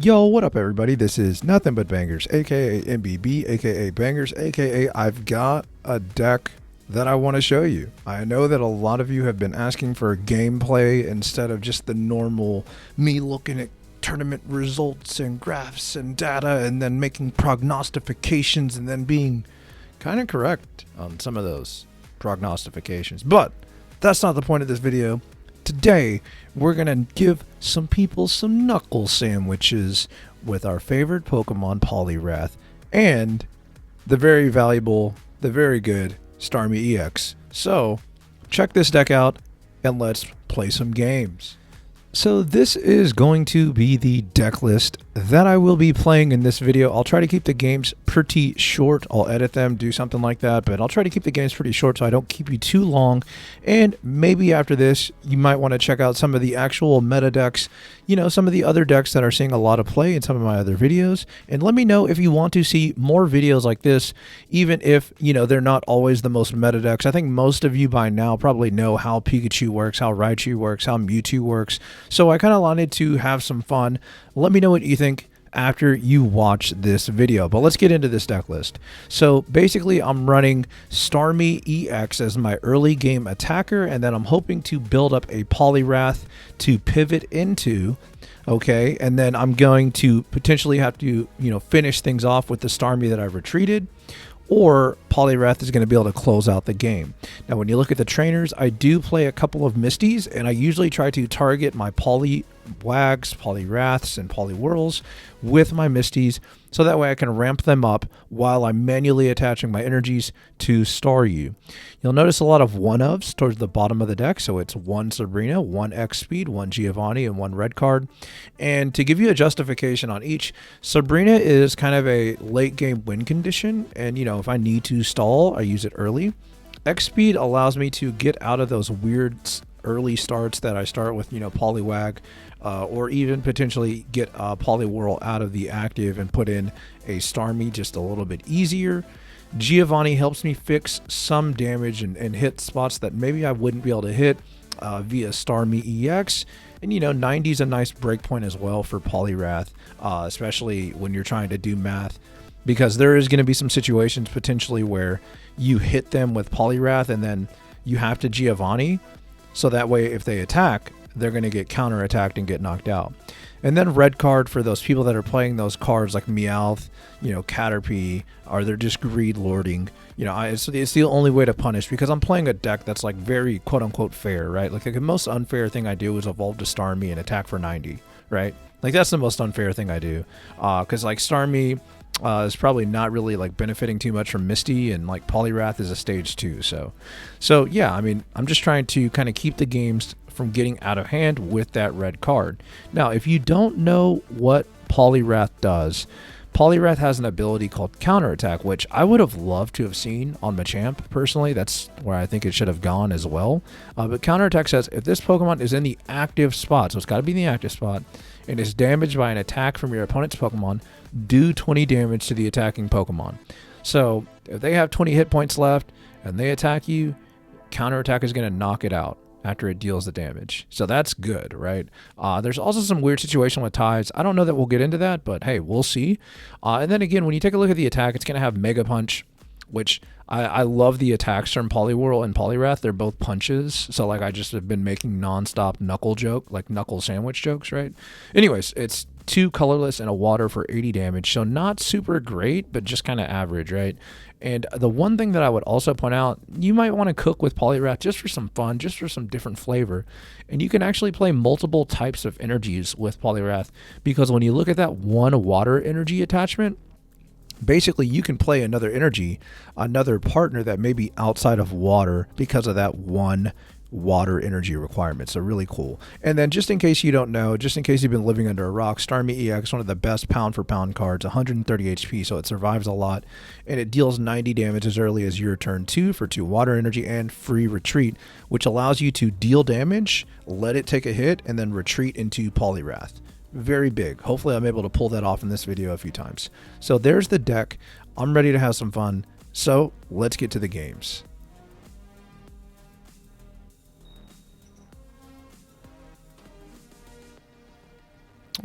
Yo, what up, everybody? This is Nothing But Bangers, aka MBB, aka Bangers, aka I've got a deck that I want to show you. I know that a lot of you have been asking for gameplay instead of just the normal me looking at tournament results and graphs and data and then making prognostications and then being kind of correct on some of those prognostications. But that's not the point of this video. Today, we're going to give some people some knuckle sandwiches with our favorite Pokemon, Poliwrath, and the very valuable, the very good Serebii EX. So, check this deck out, and let's play some games. So this is going to be the deck list that I will be playing in this video. I'll try to keep the games pretty short. I'll edit them, do something like that, but I'll try to keep the games pretty short so I don't keep you too long. And maybe after this, you might want to check out some of the actual meta decks, you know, some of the other decks that are seeing a lot of play in some of my other videos. And let me know if you want to see more videos like this, even if, you know, they're not always the most meta decks. I think most of you by now probably know how Pikachu works, how Raichu works, how Mewtwo works. So I kind of wanted to have some fun. Let me know what you think after you watch this video, but let's get into this deck list. So basically I'm running Serebii EX as my early game attacker, and then I'm hoping to build up a Poliwrath to pivot into. Okay, and then I'm going to potentially have to, you know, finish things off with the Serebii that I've retreated, or Poliwrath is going to be able to close out the game. Now, when you look at the trainers, I do play a couple of Misties, and I usually try to target my Poliwags, Poliwraths, and Poliwhirls with my Misties, so that way I can ramp them up while I'm manually attaching my energies to Staryu. You'll notice a lot of one-ofs towards the bottom of the deck, so it's one Sabrina, one X-Speed, one Giovanni, and one red card. And to give you a justification on each, Sabrina is kind of a late-game win condition, and, you know, if I need to stall, I use it early. X-Speed allows me to get out of those weird early starts that I start with, you know, Poliwag, or even potentially get Poliwhirl out of the active and put in a Serebii just a little bit easier. Giovanni helps me fix some damage and hit spots that maybe I wouldn't be able to hit via Serebii EX. And, you know, 90 is a nice breakpoint as well for Poliwrath, especially when you're trying to do math, because there is going to be some situations potentially where you hit them with Poliwrath and then you have to Giovanni. So that way, if they attack, they're going to get counterattacked and get knocked out. And then red card for those people that are playing those cards like Meowth, you know, Caterpie, or they're just greed lording. You know, it's the only way to punish, because I'm playing a deck that's like very quote unquote fair, right? Like the most unfair thing I do is evolve to Serebii and attack for 90, right? Like that's the most unfair thing I do, because like Serebii is probably not really like benefiting too much from Misty, and like Poliwrath is a stage 2. So yeah, I mean, I'm just trying to kind of keep the games from getting out of hand with that red card. Now, if you don't know what Poliwrath does, Poliwrath has an ability called counterattack, which I would have loved to have seen on Machamp personally. That's where I think it should have gone as well. But counterattack says if this Pokemon is in the active spot, so it's got to be in the active spot, and is damaged by an attack from your opponent's Pokemon, do 20 damage to the attacking Pokemon. So if they have 20 hit points left and they attack you, counterattack is going to knock it out after it deals the damage. So that's good, right? There's also some weird situation with ties. I don't know that we'll get into that, but hey, we'll see. And then again, when you take a look at the attack, it's going to have Mega Punch, which I love the attacks from Poliwhirl and Poliwrath. They're both punches. So like I just have been making nonstop knuckle sandwich jokes, right? Anyways, it's 2 colorless and a water for 80 damage. So not super great, but just kind of average, right? And the one thing that I would also point out, you might want to cook with Poliwrath just for some fun, just for some different flavor. And you can actually play multiple types of energies with Poliwrath, because when you look at that one water energy attachment, basically you can play another energy, another partner that may be outside of water because of that one water energy requirement. So really cool. And then just in case you don't know, just in case you've been living under a rock, Serebii EX, one of the best pound for pound cards, 130 HP, so it survives a lot, and it deals 90 damage as early as your turn 2 for 2 water energy and free retreat, which allows you to deal damage, let it take a hit, and then retreat into Poliwrath. Very big. Hopefully I'm able to pull that off in this video a few times. So there's the deck. I'm ready to have some fun. So let's get to the games.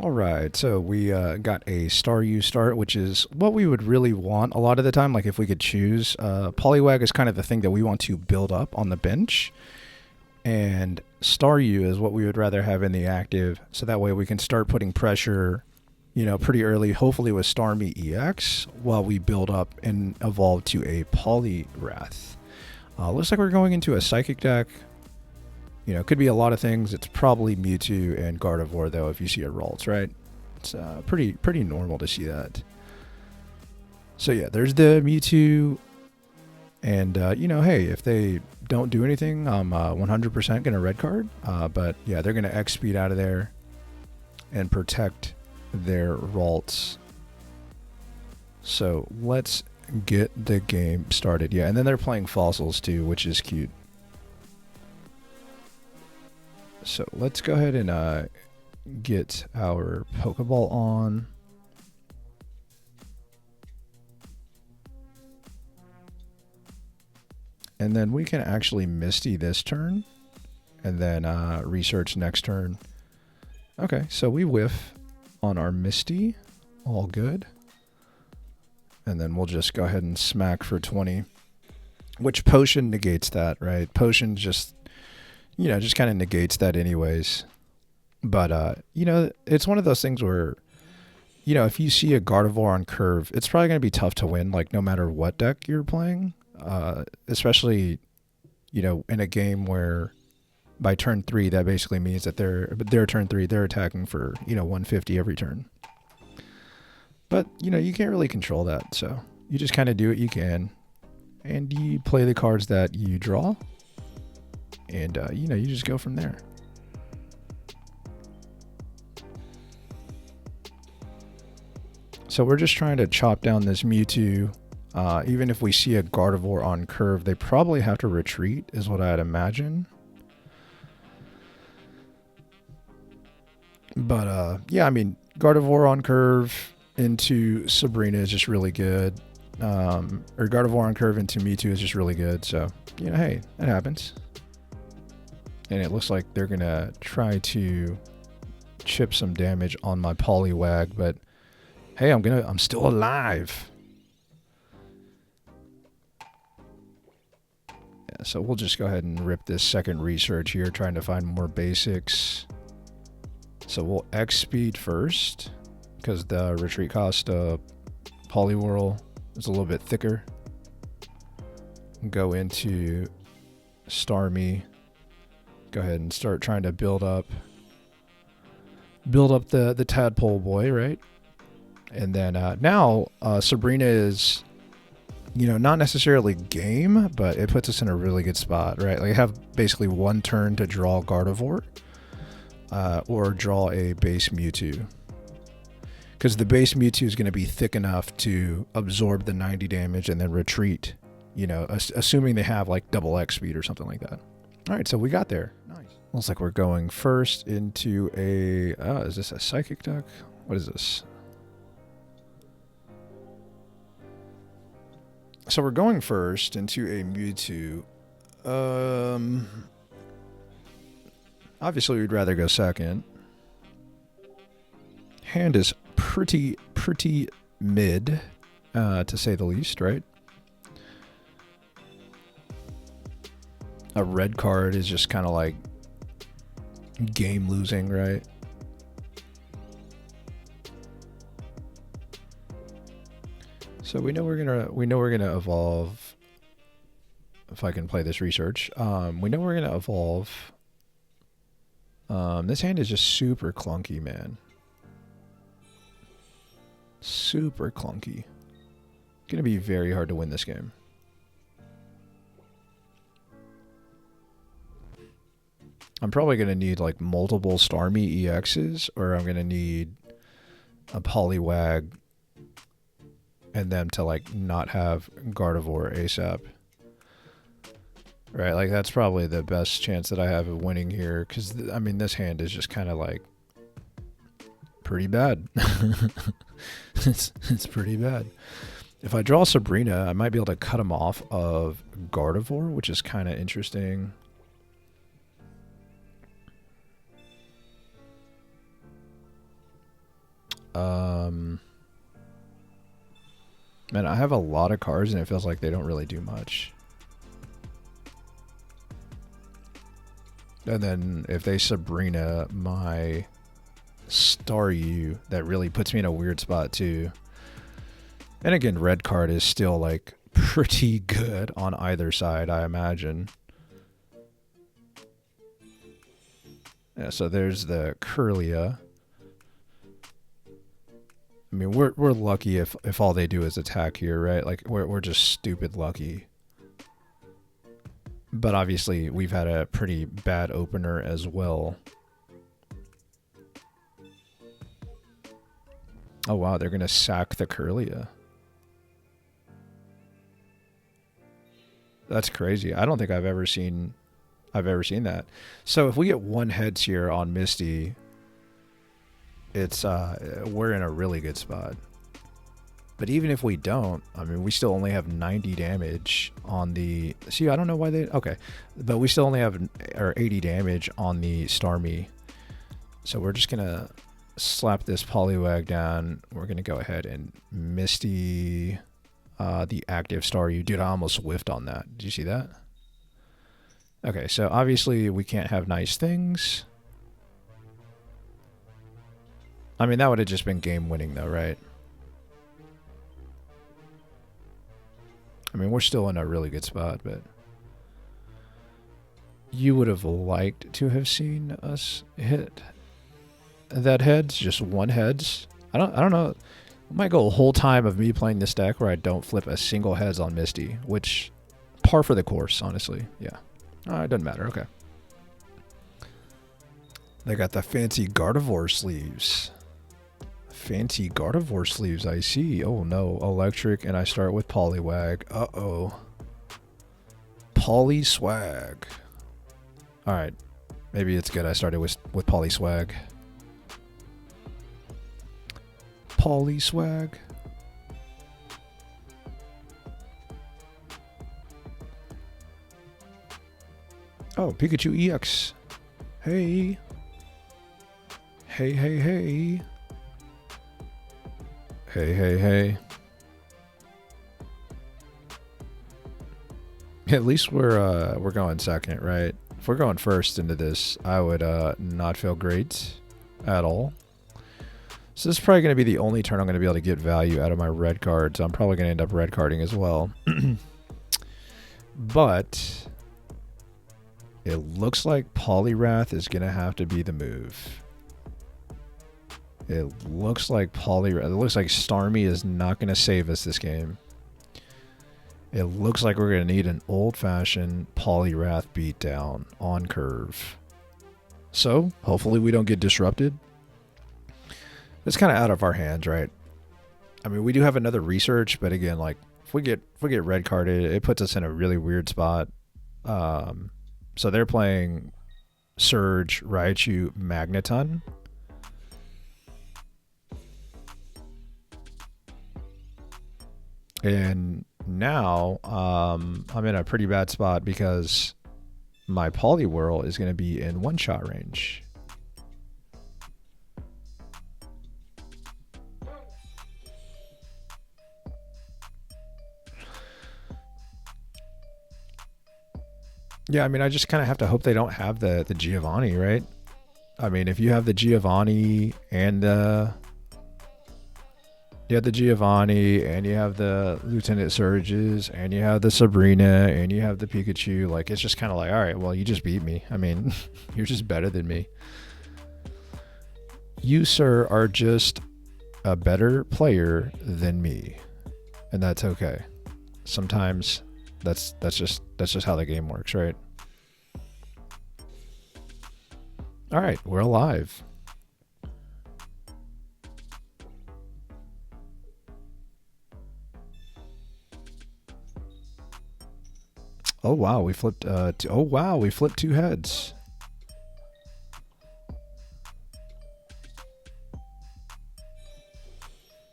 All right, so we got a Staryu start, which is what we would really want a lot of the time. Like if we could choose, Poliwag is kind of the thing that we want to build up on the bench, and Staryu is what we would rather have in the active, so that way we can start putting pressure, you know, pretty early, hopefully with Starmie EX, while we build up and evolve to a Poliwrath. Looks like we're going into a Psychic deck. You know, it could be a lot of things. It's probably Mewtwo and Gardevoir, though, if you see a Ralts, right? It's pretty normal to see that. So, yeah, there's the Mewtwo. And, you know, hey, if they don't do anything, I'm 100% going to red card. But, yeah, they're going to X-Speed out of there and protect their Ralts. So, let's get the game started. Yeah, and then they're playing Fossils, too, which is cute. So let's go ahead and get our Pokeball on. And then we can actually Misty this turn. And then research next turn. Okay, so we whiff on our Misty. All good. And then we'll just go ahead and smack for 20. Which Potion negates that, right? Potion just... you know, just kind of negates that anyways. But, you know, it's one of those things where, you know, if you see a Gardevoir on curve, it's probably going to be tough to win, like, no matter what deck you're playing. Especially, you know, in a game where by turn 3, that basically means that their turn 3, they're attacking for, you know, 150 every turn. But, you know, you can't really control that, so you just kind of do what you can. And you play the cards that you draw. And, you know, you just go from there. So we're just trying to chop down this Mewtwo. Even if we see a Gardevoir on curve, they probably have to retreat, is what I'd imagine. But, yeah, I mean, Gardevoir on curve into Sabrina is just really good. Or Gardevoir on curve into Mewtwo is just really good. So, you know, hey, that happens. And it looks like they're going to try to chip some damage on my Poliwag, but hey, I'm still alive. Yeah, so we'll just go ahead and rip this second research here, trying to find more basics. So we'll X-Speed first, because the retreat cost Poliwhirl is a little bit thicker. Go into Starmie. Go ahead and start trying to build up the tadpole boy, right? And then now Sabrina is, you know, not necessarily game, but it puts us in a really good spot, right? Like I have basically one turn to draw Gardevoir or draw a base Mewtwo, because the base Mewtwo is going to be thick enough to absorb the 90 damage and then retreat, you know, assuming they have like double X speed or something like that. All right, so we got there. Nice. Looks like we're going first into a... is this a Psychic deck? What is this? So we're going first into a Mewtwo. Obviously, we'd rather go second. Hand is pretty mid, to say the least, right? A red card is just kind of like game losing, right? So we know we're gonna evolve. If I can play this research, we know we're gonna evolve. This hand is just super clunky, man. Super clunky. Gonna be very hard to win this game. I'm probably going to need like multiple Starmie EXs, or I'm going to need a Poliwag and them to like not have Gardevoir ASAP. Right, like that's probably the best chance that I have of winning here, because I mean this hand is just kind of like pretty bad. It's pretty bad. If I draw Sabrina, I might be able to cut him off of Gardevoir, which is kind of interesting. Man, I have a lot of cards and it feels like they don't really do much. And then if they Sabrina my Staryu, that really puts me in a weird spot too. And again, red card is still like pretty good on either side, I imagine. Yeah, so there's the Kirlia. I mean, we're lucky if all they do is attack here, right? Like we're just stupid lucky. But obviously, we've had a pretty bad opener as well. Oh wow, they're gonna sack the Kirlia. That's crazy. I don't think I've ever seen that. So if we get one heads here on Misty, it's we're in a really good spot. But even if we don't, I mean, we still only have 90 damage on the... See, I don't know why they... Okay. But we still only have 80 damage on the Starmie. So we're just going to slap this Poliwag down. We're going to go ahead and Misty the active Staryu. Dude, I almost whiffed on that. Did you see that? Okay, so obviously we can't have nice things. I mean, that would have just been game winning though, right? I mean, we're still in a really good spot, but you would have liked to have seen us hit that heads, just one heads. I don't know. It might go a whole time of me playing this deck where I don't flip a single heads on Misty, which par for the course, honestly. Yeah. It doesn't matter. Okay. They got the fancy Gardevoir sleeves. Fancy Gardevoir sleeves, I see. Oh no, electric, and I start with Poliwag. Uh-oh. Poliswag. Alright. Maybe it's good I started with Poliswag. Poliswag. Oh, Pikachu EX. Hey. Hey, hey, hey. Hey, hey, hey. At least we're going second, right? If we're going first into this, I would not feel great at all. So this is probably going to be the only turn I'm going to be able to get value out of my red cards. I'm probably going to end up red carding as well. But it looks like Poliwrath is going to have to be the move. It looks like Starmie is not going to save us this game. It looks like we're going to need an old-fashioned Poliwrath beatdown on curve. So, hopefully we don't get disrupted. It's kind of out of our hands, right? I mean, we do have another research, but again, like if we get red carded, it puts us in a really weird spot. So they're playing Surge, Raichu, Magneton. And now I'm in a pretty bad spot because my Poliwhirl is going to be in one-shot range. Yeah, I mean, I just kind of have to hope they don't have the Giovanni, right? I mean, if you have the Giovanni and you have the Giovanni, and you have the Lieutenant Surges, and you have the Sabrina, and you have the Pikachu. Like, it's just kind of like, all right, well, you just beat me. I mean, you're just better than me. You, sir, are just a better player than me, and that's okay. Sometimes that's just how the game works, right? All right, we're alive. Oh wow, we flipped. We flipped two heads.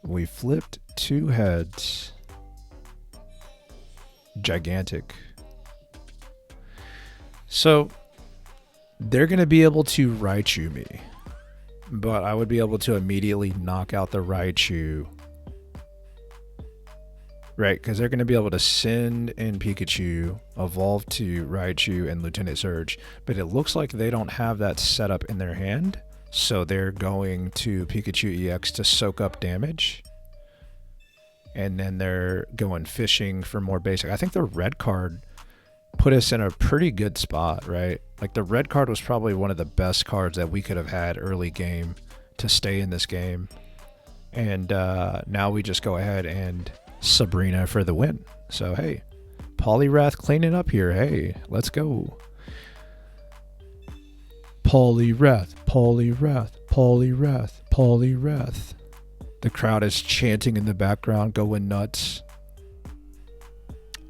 We flipped two heads. Gigantic. So they're gonna be able to Raichu me. but I would be able to immediately knock out the Raichu. Right, because they're going to be able to send in Pikachu, evolve to Raichu and Lieutenant Surge, but it looks like they don't have that set up in their hand, so they're going to Pikachu EX to soak up damage, and then they're going fishing for more basic. I think the red card put us in a pretty good spot, right? Like the red card was probably one of the best cards that we could have had early game to stay in this game, and now we just go ahead and Sabrina for the win. So hey, Poliwrath cleaning up here. Hey, let's go. Poliwrath, Poliwrath, Poliwrath, Poliwrath. The crowd is chanting in the background, going nuts.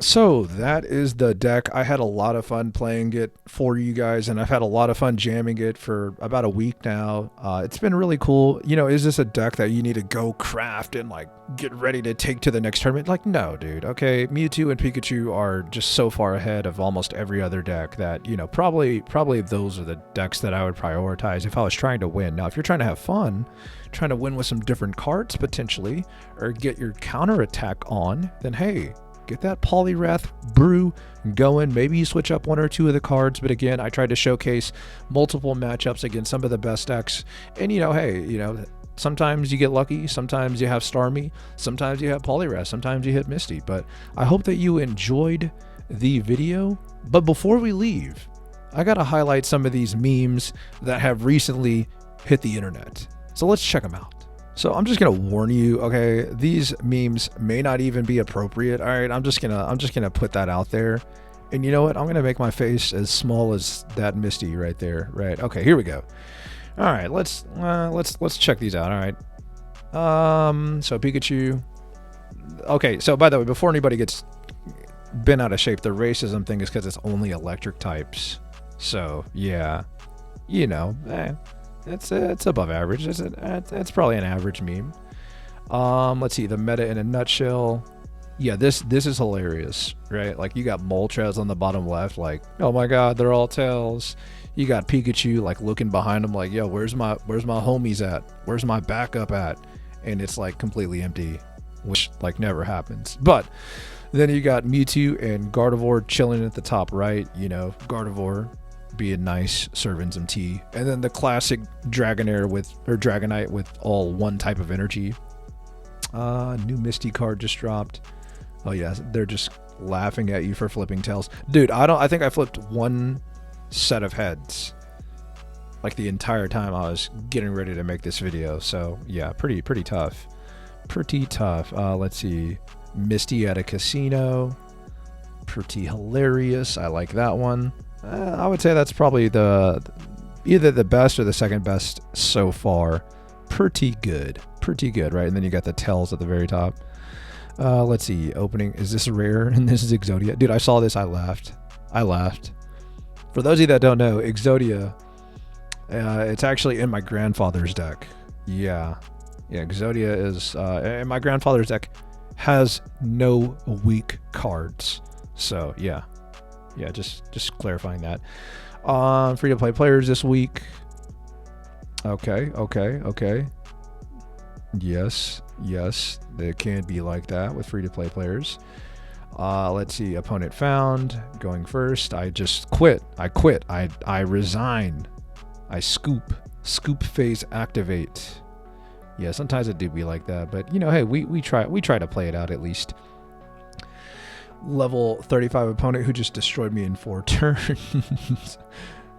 So that is the deck. I had a lot of fun playing it for you guys, and I've had a lot of fun jamming it for about a week now. It's been really cool. You know, is this a deck that you need to go craft and like get ready to take to the next tournament? Like, no, dude. Okay, Mewtwo and Pikachu are just so far ahead of almost every other deck that, you know, probably those are the decks that I would prioritize if I was trying to win. Now, if you're trying to have fun, trying to win with some different cards potentially, or get your counterattack on, then hey, get that Poliwrath brew going. Maybe you switch up one or two of the cards, but again, I tried to showcase multiple matchups against some of the best decks. And you know, hey, you know, sometimes you get lucky, sometimes you have Starmie, sometimes you have Poliwrath, sometimes you hit Misty. But I hope that you enjoyed the video. But before we leave, I gotta highlight some of these memes that have recently hit the internet. So let's check them out. So I'm just gonna warn you, okay, these memes may not even be appropriate. All right, I'm just gonna put that out there. And you know what? I'm gonna make my face as small as that Misty right there. Right? Okay, here we go. All right, let's check these out. All right. So Pikachu. Okay, so by the way, before anybody gets bent out of shape, the racism thing is because it's only electric types. So yeah, you know. It's above average. It's probably an average meme. Let's see the meta in a nutshell. Yeah, this is hilarious, right? Like you got Moltres on the bottom left, like, oh my god, they're all tails. You got Pikachu like looking behind him, like, yo, where's my homies at? Where's my backup at? And it's like completely empty, which like never happens. But then you got Mewtwo and Gardevoir chilling at the top right. You know, Gardevoir being nice, serving some tea, and then the classic Dragonite with all one type of energy. New Misty card just dropped. Oh yeah, they're just laughing at you for flipping tails, dude. I think I flipped one set of heads like the entire time I was getting ready to make this video. So yeah, pretty tough. Let's see, Misty at a casino, pretty hilarious. I like that one. I would say that's probably either the best or the second best so far. Pretty good, right? And then you got the tails at the very top. Let's see, opening, is this rare? And this is Exodia. Dude, I saw this, I laughed. For those of you that don't know, Exodia, it's actually in my grandfather's deck. Yeah, Exodia is, and my grandfather's deck has no weak cards. So yeah, just clarifying that. Free to play players this week. Okay. Yes, they can be like that with free to play players. Let's see, opponent found, going first. I just quit. I resign. I scoop phase activate. Yeah, sometimes it do be like that, but you know, hey, we try to play it out at least. Level 35 opponent who just destroyed me in 4 turns.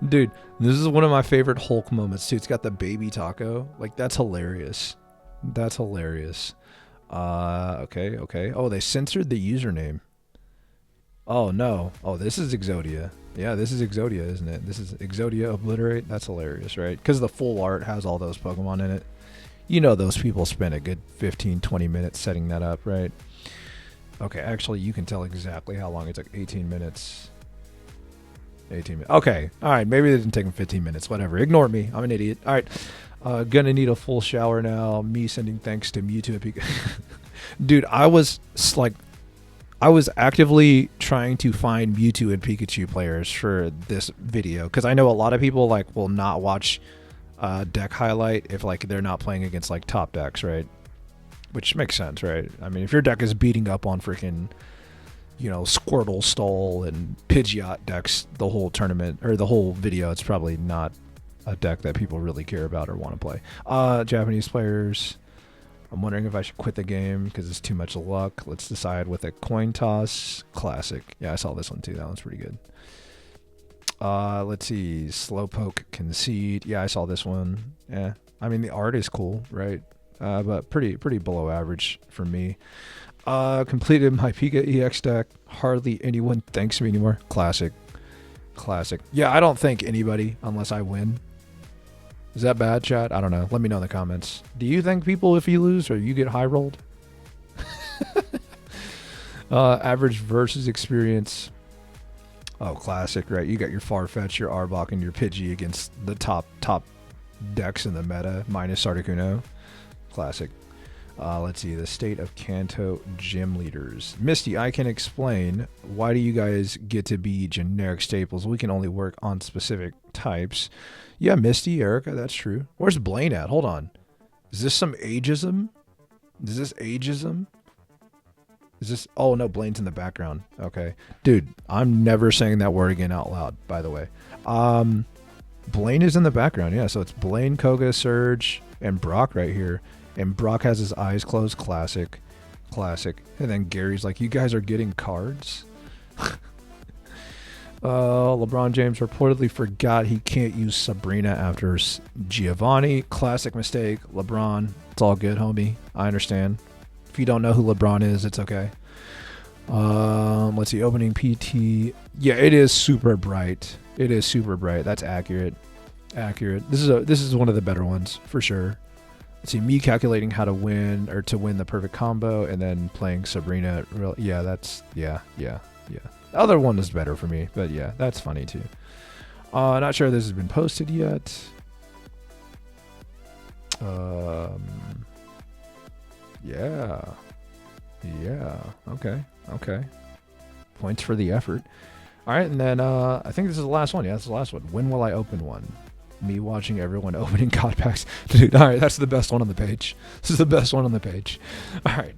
Dude, this is one of my favorite Hulk moments too. It's got the baby taco. Like, that's hilarious. Okay. Oh, they censored the username. Oh no. Oh, this is Exodia. Yeah, this is Exodia, isn't it? This is Exodia Obliterate. That's hilarious, right? Because the full art has all those Pokemon in it. You know, those people spent a good 15-20 minutes setting that up, right? Okay, actually, you can tell exactly how long it took. 18 minutes. 18 minutes. Okay, all right. Maybe it didn't take them 15 minutes. Whatever. Ignore me. I'm an idiot. All right. Gonna need a full shower now. Me sending thanks to Mewtwo and Pikachu. Dude, I was actively trying to find Mewtwo and Pikachu players for this video because I know a lot of people like will not watch deck highlight if like they're not playing against like top decks, right? Which makes sense, right? I mean, if your deck is beating up on freaking, you know, Squirtle, Stall, and Pidgeot decks the whole tournament or the whole video, it's probably not a deck that people really care about or want to play. Japanese players. I'm wondering if I should quit the game because it's too much luck. Let's decide with a coin toss. Classic. Yeah, I saw this one too. That one's pretty good. Let's see. Slowpoke concede. Yeah, I saw this one. Yeah. I mean, the art is cool, right? But pretty below average for me. Completed my Pikachu EX deck. Hardly anyone thanks me anymore. Classic. Yeah, I don't thank anybody unless I win. Is that bad, chat? I don't know. Let me know in the comments. Do you thank people if you lose or you get high rolled? Average versus experience. Oh, classic, right? You got your Farfetch, your Arbok, and your Pidgey against the top decks in the meta, minus Articuno. Classic. Let's see, the state of Kanto gym leaders. Misty, I can explain. Why do you guys get to be generic staples? We can only work on specific types. Yeah, Misty, Erica, that's true. Where's Blaine at? Hold on. Is this some ageism? Is this ageism? Is this... Oh, no, Blaine's in the background. Okay. Dude, I'm never saying that word again out loud, by the way. Blaine is in the background, yeah. So it's Blaine, Koga, Surge, and Brock right here. And Brock has his eyes closed. Classic. And then Gary's like, you guys are getting cards? LeBron James reportedly forgot he can't use Sabrina after Giovanni. Classic mistake. LeBron, it's all good, homie. I understand. If you don't know who LeBron is, it's okay. Let's see. Opening PT. Yeah, it is super bright. That's accurate. This is one of the better ones for sure. Let's see, me calculating how to win or to win the perfect combo and then playing Sabrina. Yeah, that's yeah. The other one is better for me, but yeah, that's funny too. Not sure this has been posted yet. Yeah. Okay. Points for the effort. All right, and then I think this is the last one. Yeah, that's the last one. When will I open one? Me watching everyone opening God packs. Dude, all right, that's the best one on the page. This is the best one on the page. All right.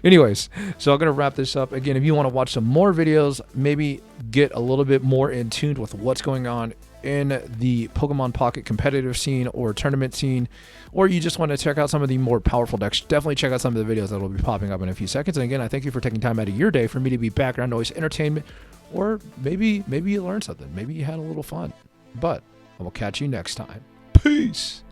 Anyways, so I'm going to wrap this up. Again, if you want to watch some more videos, maybe get a little bit more in tune with what's going on in the Pokemon Pocket competitive scene or tournament scene, or you just want to check out some of the more powerful decks, definitely check out some of the videos that will be popping up in a few seconds. And again, I thank you for taking time out of your day for me to be background noise entertainment, or maybe you learned something. Maybe you had a little fun. But I will catch you next time. Peace.